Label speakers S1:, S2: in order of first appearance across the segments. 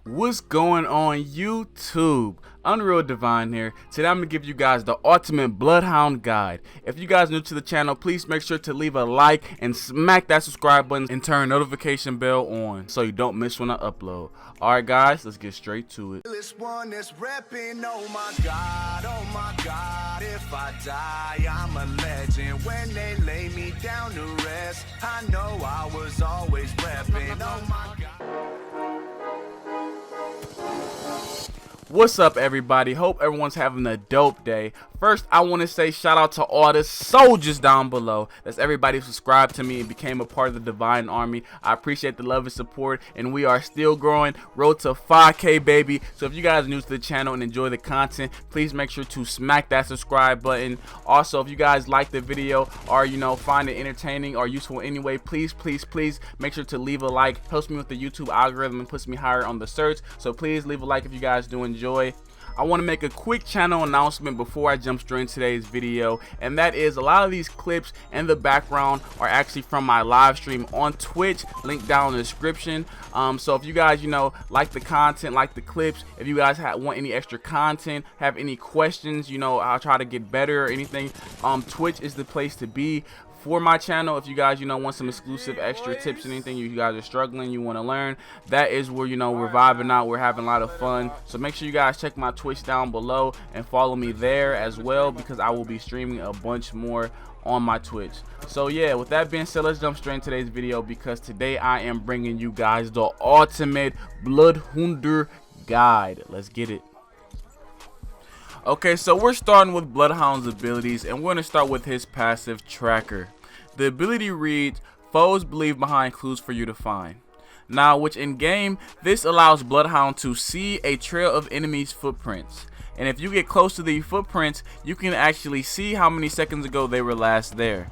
S1: What's going on YouTube? Unreal Divine here. Today I'm going to give you guys the ultimate Bloodhound guide. If you guys are new to the channel, please make sure to leave a like and smack that subscribe button and turn notification bell on so you don't miss when I upload. Alright guys, let's get straight to it.
S2: This one is repping, oh my god, if I die, I'm a legend. When they lay me down to rest, I know I was always repping, oh my god.
S1: What's up everybody? Hope everyone's having a dope day. First, I want to say shout out to all the soldiers down below. That's everybody who subscribed to me and became a part of the Divine Army. I appreciate the love and support, and we are still growing. Road to 5K, baby. So if you guys are new to the channel and enjoy the content, please make sure to smack that subscribe button. Also, if you guys like the video or find it entertaining or useful anyway, please make sure to leave a like. Helps me with the YouTube algorithm and puts me higher on the search. So please leave a like if you guys do enjoy. I want to make a quick channel announcement before I jump straight into today's video, and that is a lot of these clips in the background are actually from my live stream on Twitch, link down in the description. So if you guys like the content, like the clips, if you guys want any extra content, have any questions, I'll try to get better or anything, Twitch is the place to be for my channel. If you guys want some exclusive extra tips and anything, you guys are struggling, you want to learn, that is where we're vibing out, we're having a lot of fun. So make sure you guys check my Twitch down below and follow me there as well, because I will be streaming a bunch more on my Twitch. So yeah, with that being said, let's jump straight into today's video, because today I am bringing you guys the ultimate Bloodhound guide. Let's get it. Okay, so we're starting with Bloodhound's abilities, and we're going to start with his passive tracker. The ability reads, foes believe behind clues for you to find. Now, which in game, this allows Bloodhound to see a trail of enemies' footprints. And if you get close to the footprints, you can actually see how many seconds ago they were last there.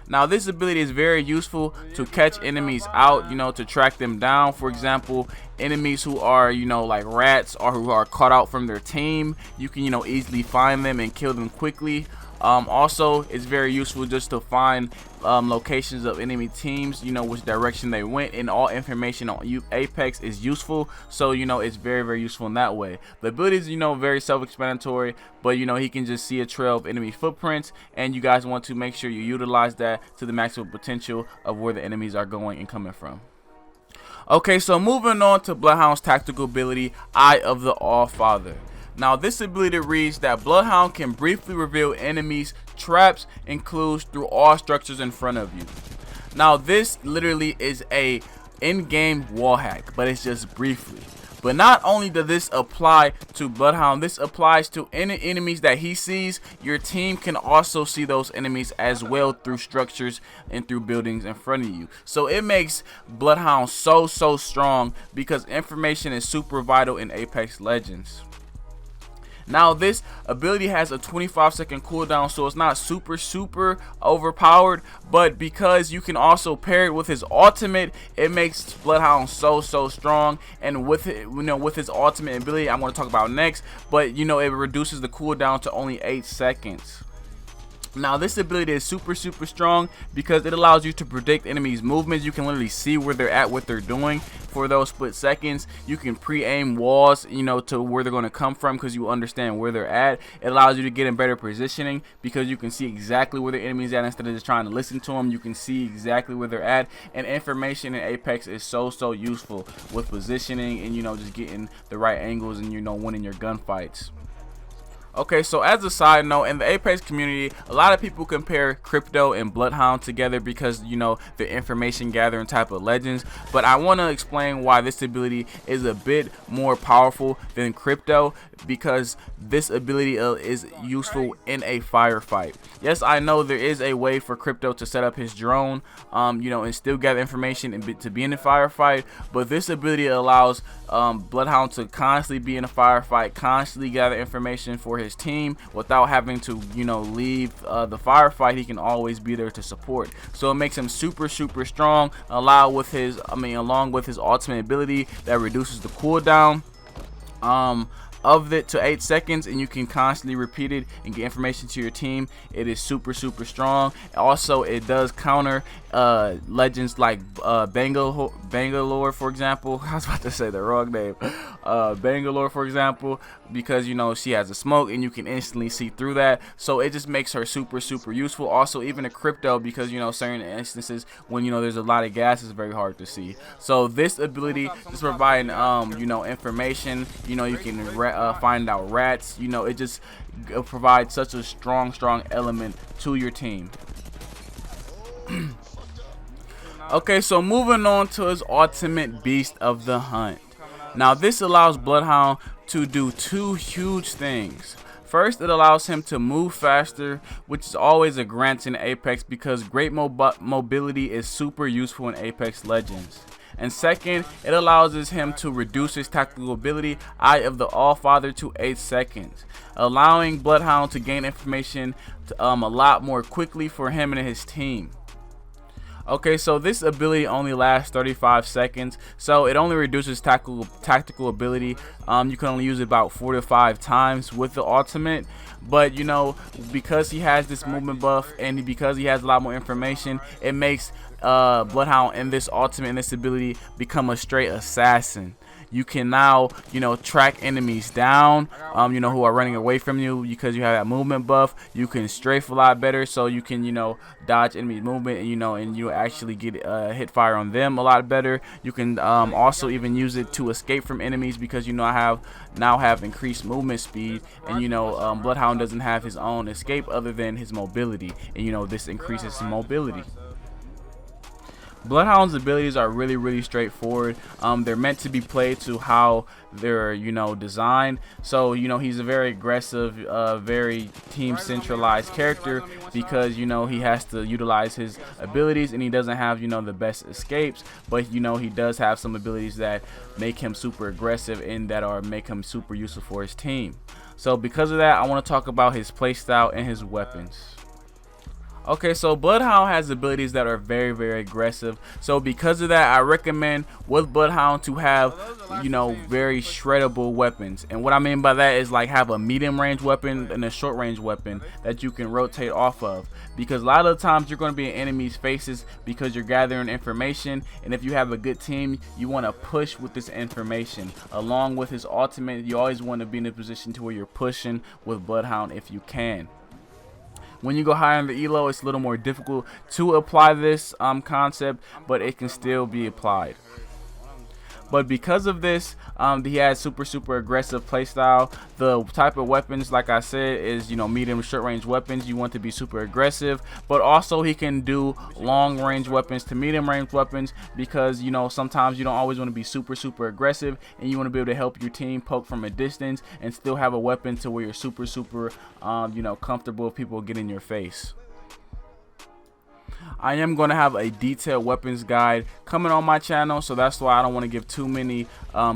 S1: Now, this ability is very useful to catch enemies out, to track them down. For example, enemies who are, like rats or who are caught out from their team, you can, easily find them and kill them quickly. Also, it's very useful just to find locations of enemy teams, which direction they went, and all information on Apex is useful. So it's very useful in that way. The ability is very self-explanatory, but he can just see a trail of enemy footprints, and you guys want to make sure you utilize that to the maximum potential of where the enemies are going and coming from. Okay, so moving on to Bloodhound's tactical ability, Eye of the All-Father. Now, this ability reads that Bloodhound can briefly reveal enemies, traps, and clues through all structures in front of you. Now, this literally is a in-game wall hack, but it's just briefly. But not only does this apply to Bloodhound, this applies to any enemies that he sees. Your team can also see those enemies as well through structures and through buildings in front of you. So it makes Bloodhound so strong, because information is super vital in Apex Legends. Now, this ability has a 25-second cooldown, so it's not super overpowered, but because you can also pair it with his ultimate, it makes Bloodhound so strong. And with it, with his ultimate ability, I'm going to talk about next, but it reduces the cooldown to only 8 seconds. Now, this ability is super strong because it allows you to predict enemies' movements. You can literally see where they're at, what they're doing for those split seconds. You can pre-aim walls, to where they're going to come from, because you understand where they're at. It allows you to get in better positioning because you can see exactly where the enemy's at instead of just trying to listen to them. You can see exactly where they're at, and information in Apex is so useful with positioning and just getting the right angles and winning your gunfights. Okay, so as a side note, in the Apex community, a lot of people compare Crypto and Bloodhound together because, the information gathering type of legends. But I want to explain why this ability is a bit more powerful than Crypto, because this ability is useful in a firefight. Yes, I know there is a way for Crypto to set up his drone, and still gather information and to be in a firefight, but this ability allows Bloodhound to constantly be in a firefight, constantly gather information for his team without having to leave the firefight. He can always be there to support, so it makes him super strong, along with his ultimate ability that reduces the cooldown. of it to 8 seconds, and you can constantly repeat it and get information to your team. It is super strong. Also, it does counter legends like Bangalore, for example. I was about to say the wrong name. Bangalore, for example, because you know she has a smoke and you can instantly see through that, so it just makes her super useful. Also, even a crypto, because you know certain instances when you know there's a lot of gas, it's very hard to see. So this ability just providing you know information. You know, you can find out rats. You know, it just provides such a strong element to your team. Okay, so moving on to his ultimate, Beast of the Hunt. Now this allows Bloodhound to do two huge things. First, it allows him to move faster, which is always a grant in Apex because great mobility is super useful in Apex Legends. And second, it allows him to reduce his tactical ability, Eye of the Allfather, to 8 seconds, allowing Bloodhound to gain information a lot more quickly for him and his team. Okay, so this ability only lasts 35 seconds, so it only reduces tactical ability. You can only use it about 4 to 5 times with the ultimate, but you know, because he has this movement buff and because he has a lot more information, it makes Bloodhound and this ultimate and this ability become a straight assassin. You can now, you know, track enemies down, you know, who are running away from you because you have that movement buff. You can strafe a lot better, so you can, you know, dodge enemy movement, and you actually get hit fire on them a lot better. You can also even use it to escape from enemies because you know now have increased movement speed, and you know Bloodhound doesn't have his own escape other than his mobility, and you know this increases his mobility. Bloodhound's abilities are really straightforward. They're meant to be played to how they're, you know, designed. So, you know, he's a very aggressive, very team centralized character because, you know, he has to utilize his abilities and he doesn't have, you know, the best escapes, but you know, he does have some abilities that make him super aggressive and that make him super useful for his team. So because of that, I want to talk about his playstyle and his weapons. Okay, so Bloodhound has abilities that are very aggressive. So because of that, I recommend with Bloodhound to have, you know, very shreddable weapons. And what I mean by that is like have a medium range weapon and a short range weapon that you can rotate off of. Because a lot of the times you're going to be in enemies' faces because you're gathering information. And if you have a good team, you want to push with this information. Along with his ultimate, you always want to be in a position to where you're pushing with Bloodhound if you can. When you go higher in the elo, it's a little more difficult to apply this concept, but it can still be applied. But because of this, he has super aggressive playstyle. The type of weapons, like I said, is, you know, medium short range weapons. You want to be super aggressive, but also he can do long range weapons to medium range weapons because, you know, sometimes you don't always want to be super aggressive and you want to be able to help your team poke from a distance and still have a weapon to where you're super you know, comfortable if people get in your face. I am going to have a detailed weapons guide coming on my channel, so that's why I don't want to give too many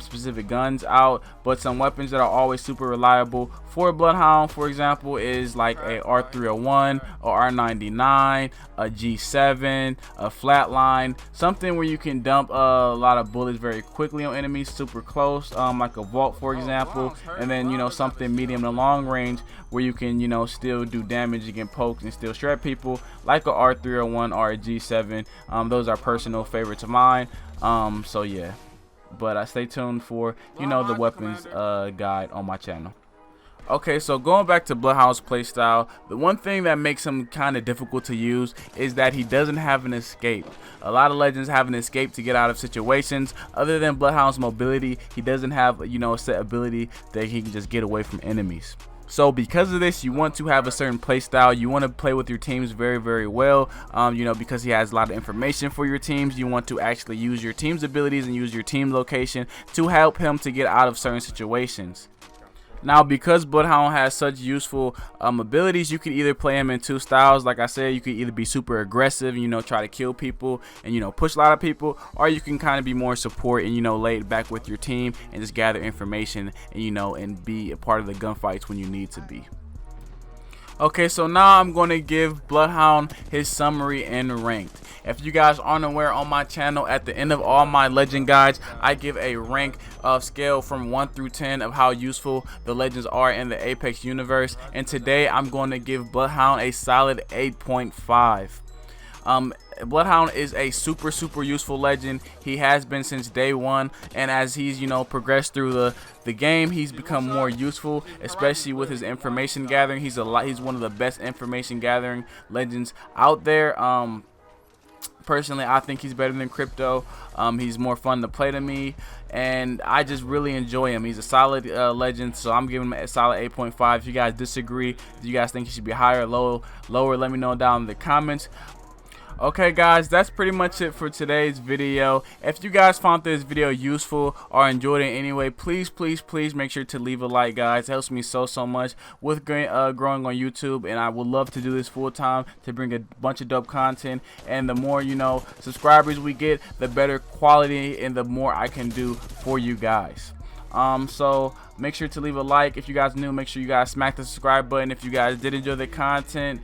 S1: specific guns out, but some weapons that are always super reliable for Bloodhound, for example, is like a R301 or R99, a G7, a flatline, something where you can dump a lot of bullets very quickly on enemies super close, like a vault, for example, and then, you know, something medium to long range where you can, you know, still do damage against pokes and still shred people, like a R301 or a G7. Those are personal favorites of mine. So yeah, but stay tuned for, you know, the weapons guide on my channel. Okay, so going back to Bloodhound's playstyle, the one thing that makes him kind of difficult to use is that he doesn't have an escape. A lot of legends have an escape to get out of situations. Other than Bloodhound's mobility, he doesn't have, you know, a set ability that he can just get away from enemies. So because of this, you want to have a certain play style. You want to play with your teams very well, you know, because he has a lot of information for your teams. You want to actually use your team's abilities and use your team location to help him to get out of certain situations. Now, because Bloodhound has such useful abilities, you can either play him in two styles. Like I said, you can either be super aggressive and, you know, try to kill people and, you know, push a lot of people, or you can kind of be more support and, you know, lay it back with your team and just gather information and, you know, and be a part of the gunfights when you need to be. Okay, so now I'm going to give Bloodhound his summary and ranked. If you guys aren't aware, on my channel, at the end of all my legend guides, I give a rank of scale from 1 through 10 of how useful the legends are in the Apex universe. And today I'm going to give Bloodhound a solid 8.5. Bloodhound is a super useful legend. He has been since day one, and as he's progressed through the game, he's become more useful, especially with his information gathering. He's one of the best information gathering legends out there. Personally, I think he's better than Crypto. He's more fun to play to me, and I just really enjoy him. He's a solid legend, so I'm giving him a solid 8.5. If you guys disagree, do you guys think he should be higher or lower, let me know down in the comments. Okay guys, that's pretty much it for today's video. If you guys found this video useful or enjoyed it anyway, please make sure to leave a like, guys. It helps me so much with growing on YouTube, and I would love to do this full time to bring a bunch of dope content. And the more subscribers we get, the better quality and the more I can do for you guys. So make sure to leave a like. If you guys new, make sure you guys smack the subscribe button. If you guys did enjoy the content,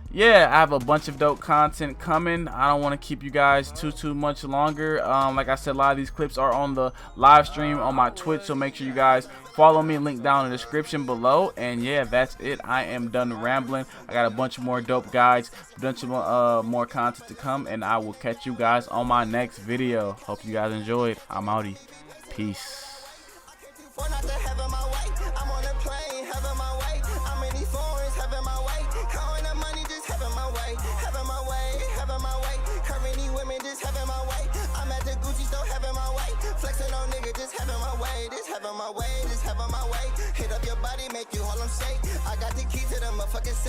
S1: yeah, I have a bunch of dope content coming. I don't want to keep you guys too much longer. Like I said, a lot of these clips are on the live stream on my Twitch, so make sure you guys follow me. Link down in the description below. And yeah, that's it. I am done rambling. I got a bunch of more dope guides, a bunch of more content to come, and I will catch you guys on my next video. Hope you guys enjoyed. I'm outie. Peace.
S2: Flexing on nigga, just having my way, this having my way, this having my way. Hit up your body, make you all I'm say. I got the key to the motherfucking safe.